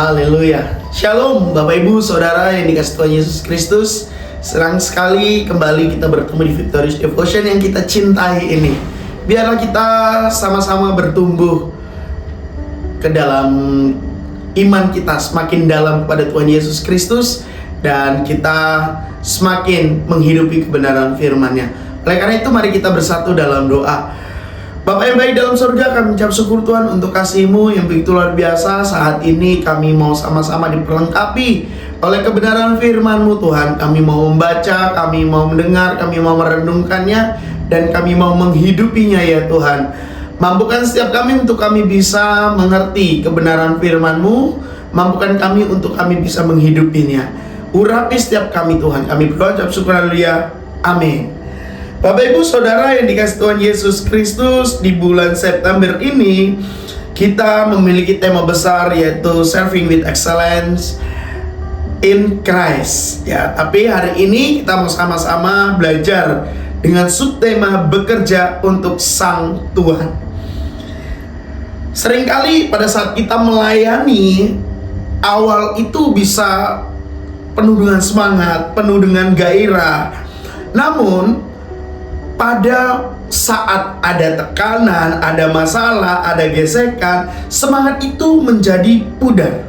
Haleluya. Shalom Bapak Ibu Saudara yang dikasih Tuhan Yesus Kristus. Senang sekali kembali kita bertemu di Victorious Devotion yang kita cintai ini. Biarlah kita sama-sama bertumbuh ke dalam iman kita, semakin dalam kepada Tuhan Yesus Kristus, dan kita semakin menghidupi kebenaran firman-Nya. Oleh karena itu mari kita bersatu dalam doa. Bapak yang baik dalam surga, kami ucap syukur Tuhan untuk kasih-Mu yang begitu luar biasa. Saat ini kami mau sama-sama diperlengkapi oleh kebenaran firman-Mu Tuhan. Kami mau membaca, kami mau mendengar, kami mau merenungkannya, dan kami mau menghidupinya ya Tuhan. Mampukan setiap kami untuk kami bisa mengerti kebenaran firman-Mu. Mampukan kami untuk kami bisa menghidupinya. Urapi setiap kami Tuhan. Kami berdoa, ucap syukur, haleluya. Amin. Bapak Ibu Saudara yang dikasih Tuhan Yesus Kristus, di bulan September ini kita memiliki tema besar yaitu Serving with Excellence in Christ. Ya, tapi hari ini kita mau sama-sama belajar dengan subtema bekerja untuk Sang Tuhan. Seringkali pada saat kita melayani, awal itu bisa penuh dengan semangat, penuh dengan gairah. Namun pada saat ada tekanan, ada masalah, ada gesekan, semangat itu menjadi pudar.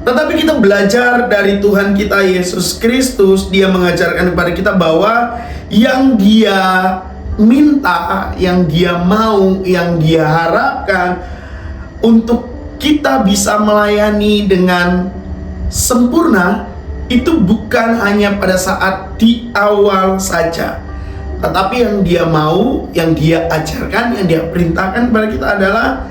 Tetapi kita belajar dari Tuhan kita Yesus Kristus. Dia mengajarkan kepada kita bahwa yang Dia minta, yang Dia mau, yang Dia harapkan untuk kita bisa melayani dengan sempurna, itu bukan hanya pada saat di awal saja. Tetapi yang Dia mau, yang Dia ajarkan, yang Dia perintahkan kepada kita adalah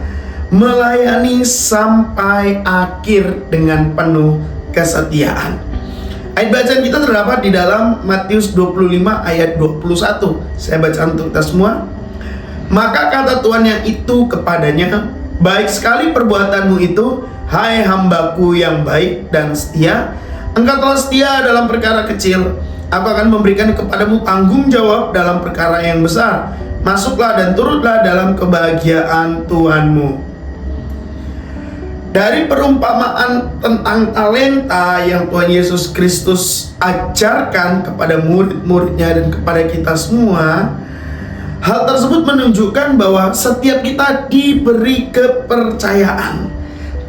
melayani sampai akhir dengan penuh kesetiaan. Ayat bacaan kita terdapat di dalam Matius 25 ayat 21. Saya baca untuk kita semua. Maka kata Tuhan yang itu kepadanya, baik sekali perbuatanmu itu, hai hambaku yang baik dan setia. Engkau telah setia dalam perkara kecil, aku akan memberikan kepadamu tanggung jawab dalam perkara yang besar. Masuklah dan turutlah dalam kebahagiaan Tuhanmu. Dari perumpamaan tentang talenta yang Tuhan Yesus Kristus ajarkan kepada murid-muridnya dan kepada kita semua, hal tersebut menunjukkan bahwa setiap kita diberi kepercayaan,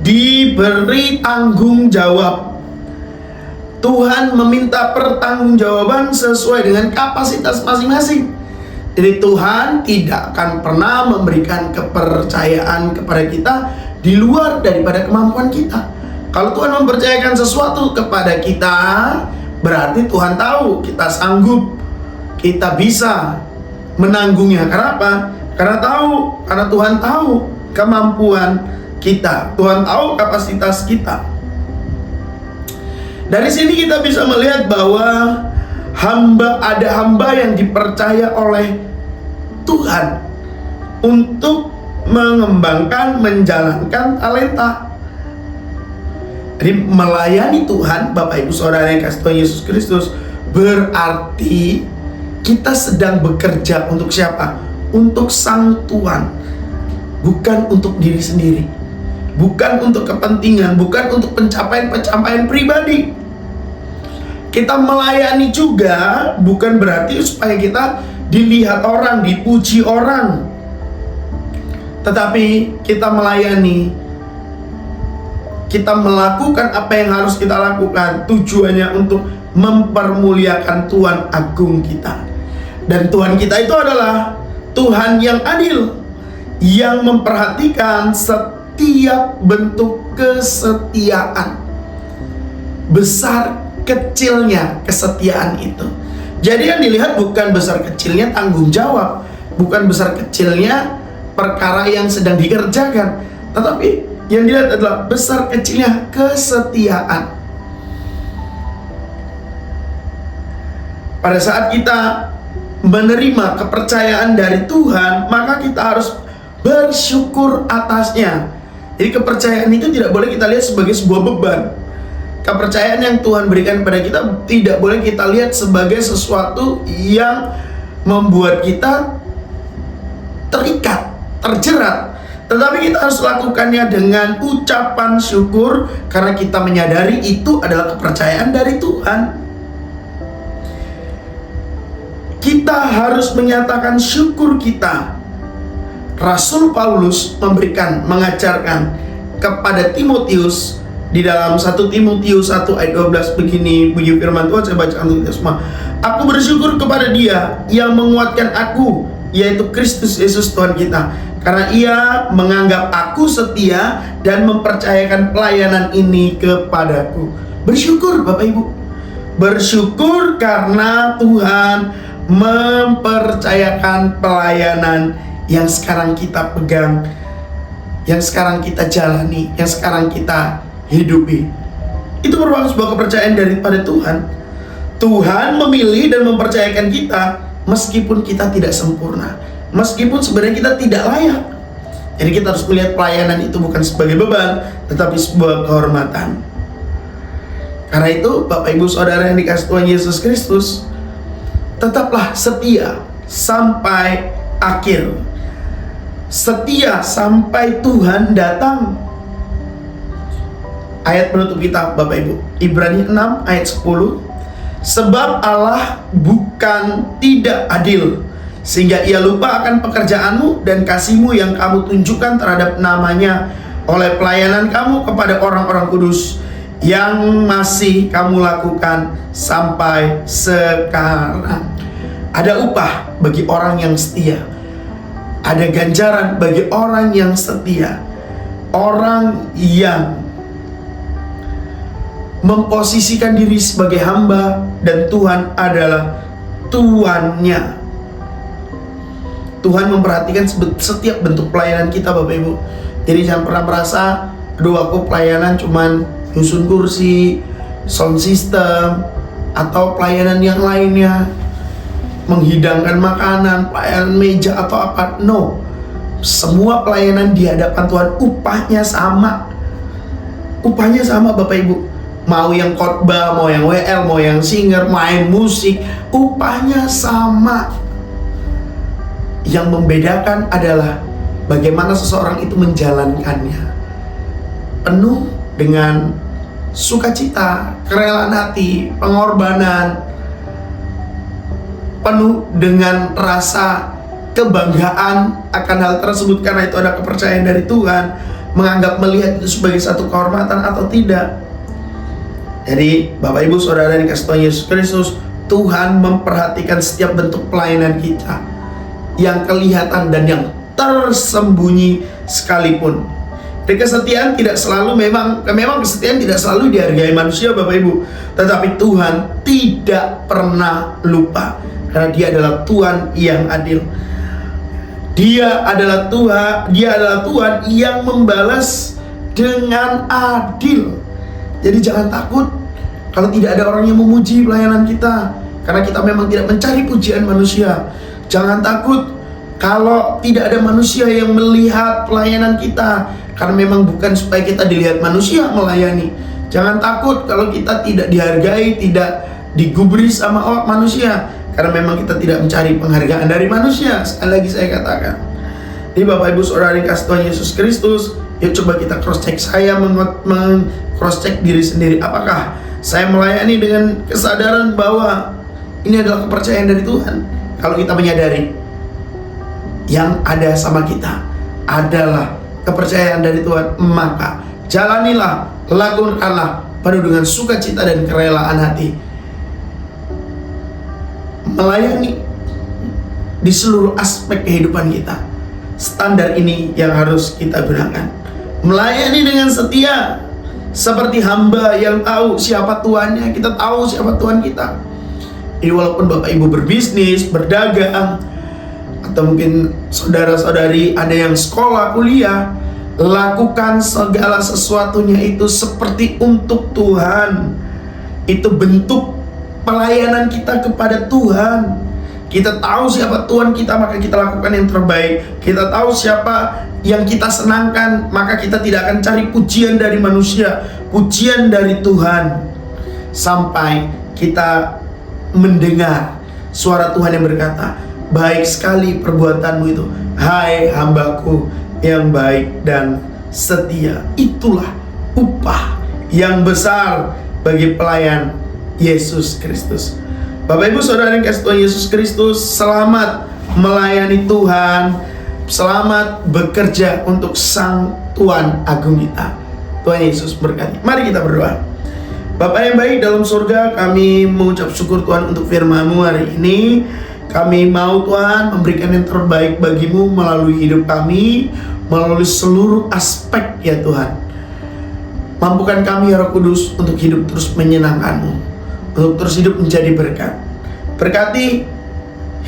diberi tanggung jawab. Tuhan meminta pertanggungjawaban sesuai dengan kapasitas masing-masing. Jadi Tuhan tidak akan pernah memberikan kepercayaan kepada kita di luar daripada kemampuan kita. Kalau Tuhan mempercayakan sesuatu kepada kita, berarti Tuhan tahu kita sanggup, kita bisa menanggungnya. Kenapa? Karena Tuhan tahu kemampuan kita. Tuhan tahu kapasitas kita. Dari sini kita bisa melihat bahwa ada hamba yang dipercaya oleh Tuhan untuk mengembangkan, menjalankan talenta. Jadi melayani Tuhan, Bapak Ibu Saudara yang kasih Tuhan Yesus Kristus, berarti kita sedang bekerja untuk siapa? Untuk Sang Tuhan. Bukan untuk diri sendiri, bukan untuk kepentingan, bukan untuk pencapaian pribadi. Kita melayani juga bukan berarti supaya kita dilihat orang, dipuji orang. Tetapi kita melayani, kita melakukan apa yang harus kita lakukan, tujuannya untuk mempermuliakan Tuhan agung kita. Dan Tuhan kita itu adalah Tuhan yang adil, yang memperhatikan setiap bentuk kesetiaan, besar kecilnya kesetiaan itu. Jadi yang dilihat bukan besar kecilnya tanggung jawab, bukan besar kecilnya perkara yang sedang dikerjakan, tetapi yang dilihat adalah besar kecilnya kesetiaan. Pada saat kita menerima kepercayaan dari Tuhan, maka kita harus bersyukur atasnya. Jadi kepercayaan itu tidak boleh kita lihat sebagai sebuah beban. Kepercayaan yang Tuhan berikan kepada kita tidak boleh kita lihat sebagai sesuatu yang membuat kita terikat, terjerat. Tetapi kita harus lakukannya dengan ucapan syukur, karena kita menyadari itu adalah kepercayaan dari Tuhan. Kita harus menyatakan syukur kita. Rasul Paulus mengajarkan kepada Timotius di dalam 1 Timotius 1 ayat 12 begini, bunyi firman Tuhan, saya bacakan untuk kita semua. Aku bersyukur kepada Dia yang menguatkan aku, yaitu Kristus Yesus Tuhan kita, karena Ia menganggap aku setia dan mempercayakan pelayanan ini kepadaku. Bersyukur Bapak Ibu. Bersyukur karena Tuhan mempercayakan pelayanan yang sekarang kita pegang, yang sekarang kita jalani, yang sekarang kita hidupi. Itu merupakan sebuah kepercayaan daripada Tuhan. Tuhan memilih dan mempercayakan kita meskipun kita tidak sempurna, meskipun sebenarnya kita tidak layak. Jadi kita harus melihat pelayanan itu bukan sebagai beban, tetapi sebuah kehormatan. Karena itu Bapak Ibu Saudara yang dikasihi Tuhan Yesus Kristus, tetaplah setia sampai akhir. Setia sampai Tuhan datang. Ayat penutup kita Bapak Ibu, Ibrani 6 ayat 10. Sebab Allah bukan tidak adil, sehingga Ia lupa akan pekerjaanmu dan kasihmu yang kamu tunjukkan terhadap namanya oleh pelayanan kamu kepada orang-orang kudus yang masih kamu lakukan sampai sekarang. Ada upah bagi orang yang setia. Ada ganjaran bagi orang yang setia. Orang yang memposisikan diri sebagai hamba dan Tuhan adalah tuannya. Tuhan memperhatikan setiap bentuk pelayanan kita Bapak Ibu. Jadi jangan pernah merasa, aduh aku pelayanan cuman nyusun kursi, sound system, atau pelayanan yang lainnya, menghidangkan makanan, pelayanan meja atau apa. No, semua pelayanan di hadapan Tuhan upahnya sama. Upahnya sama Bapak Ibu. Mau yang khotbah, mau yang WL, mau yang singer, main musik, upahnya sama. Yang membedakan adalah bagaimana seseorang itu menjalankannya. Penuh dengan sukacita, kerelaan hati, pengorbanan, penuh dengan rasa kebanggaan akan hal tersebut, karena itu ada kepercayaan dari Tuhan, menganggap melihat itu sebagai satu kehormatan atau tidak. Jadi Bapak Ibu Saudara yang dikasihi Tuhan Yesus Kristus, Tuhan memperhatikan setiap bentuk pelayanan kita, yang kelihatan dan yang tersembunyi sekalipun. Dan kesetiaan tidak selalu memang kesetiaan tidak selalu dihargai manusia Bapak Ibu, tetapi Tuhan tidak pernah lupa, karena Dia adalah Tuhan yang adil. Dia adalah Tuhan yang membalas dengan adil. Jadi jangan takut kalau tidak ada orang yang memuji pelayanan kita, karena kita memang tidak mencari pujian manusia. Jangan takut kalau tidak ada manusia yang melihat pelayanan kita, karena memang bukan supaya kita dilihat manusia melayani. Jangan takut kalau kita tidak dihargai, tidak digubris sama manusia, karena memang kita tidak mencari penghargaan dari manusia. Sekali lagi saya katakan, di Bapak Ibu Saudara dikasihi Tuhan Yesus Kristus, yuk coba kita cross check. Saya cross check diri sendiri. Apakah saya melayani dengan kesadaran bahwa ini adalah kepercayaan dari Tuhan? Kalau kita menyadari yang ada sama kita adalah kepercayaan dari Tuhan, maka jalanilah, lakukanlah penuh dengan sukacita dan kerelaan hati. Melayani di seluruh aspek kehidupan kita. Standar ini yang harus kita gunakan. Melayani dengan setia, seperti hamba yang tahu siapa tuannya. Kita tahu siapa Tuhan kita. Jadi walaupun Bapak Ibu berbisnis, berdagang, atau mungkin saudara-saudari ada yang sekolah, kuliah, lakukan segala sesuatunya itu seperti untuk Tuhan. Itu bentuk pelayanan kita kepada Tuhan. Kita tahu siapa Tuhan kita, maka kita lakukan yang terbaik. Kita tahu siapa yang kita senangkan, maka kita tidak akan cari pujian dari manusia, pujian dari Tuhan. Sampai kita mendengar suara Tuhan yang berkata, baik sekali perbuatanmu itu, hai hambaku yang baik dan setia. Itulah upah yang besar bagi pelayan Yesus Kristus. Bapak Ibu Saudara yang kasih Tuhan Yesus Kristus, selamat melayani Tuhan, selamat bekerja untuk Sang Tuhan Agung kita. Tuhan Yesus berkati. Mari kita berdoa. Bapa yang baik dalam surga, kami mengucap syukur Tuhan untuk firman-Mu hari ini. Kami mau Tuhan memberikan yang terbaik bagi-Mu melalui hidup kami, melalui seluruh aspek ya Tuhan. Mampukan kami ya Roh Kudus untuk hidup terus menyenangkan-Mu, untuk terus hidup menjadi berkat. Berkati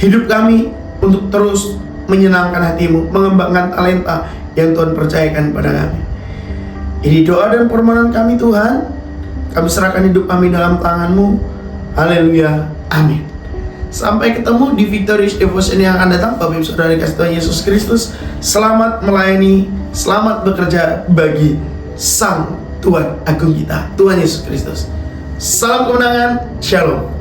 hidup kami untuk terus menyenangkan hati-Mu, mengembangkan talenta yang Tuhan percayakan pada kami. Ini doa dan permohonan kami Tuhan. Kami serahkan hidup kami dalam tangan-Mu. Haleluya. Amin. Sampai ketemu di Victorious Devotion yang akan datang. Bapak Ibu Saudara kasih Tuhan Yesus Kristus, selamat melayani, selamat bekerja bagi Sang Tuhan Agung kita, Tuhan Yesus Kristus. Salam kemenangan. Shalom.